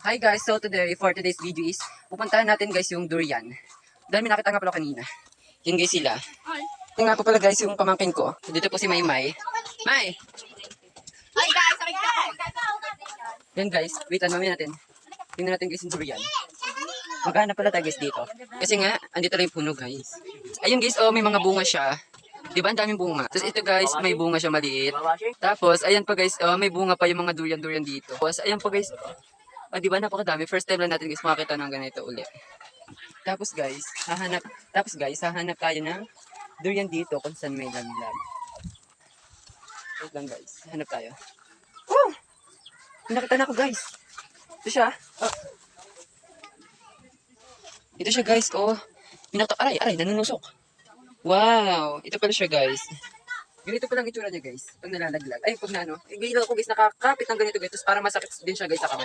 Hi guys, so today, for today's video is, pupuntahan natin guys yung durian. Dahil may nakita nga pala kanina. Yun guys sila. Ito nga po pala guys yung pamangkin ko. Dito po si Maymay. May! Hi guys, Yan guys, wait lang namin natin. Tingnan natin guys yung durian. Maghanap pala tayo guys dito. Kasi nga, andito lang yung puno guys. Ayun guys, oh may mga bunga siya. Diba ang daming bunga? Tapos ito guys, may bunga siya maliit. Tapos, ayan pa guys, oh, may bunga pa yung mga durian-durian dito. Tapos, ayan pa guys, oh, diba napakadami? First time lang natin guys makakita ng ganito ulit. Tapos guys, hahanap tayo ng durian dito kung saan may laglag. Wait lang guys, hanap tayo. Oh! Nakita na ako guys. Ito siya. Oh. Ito siya guys, oh. Aray, nanunusok. Wow, ito pala siya guys. Ganito pa lang itsura niya guys, pag nalalaglag. Ay, pag na ano, ganito ako guys, nakakapit ng ganito guys, para masakit din siya guys sa kamay.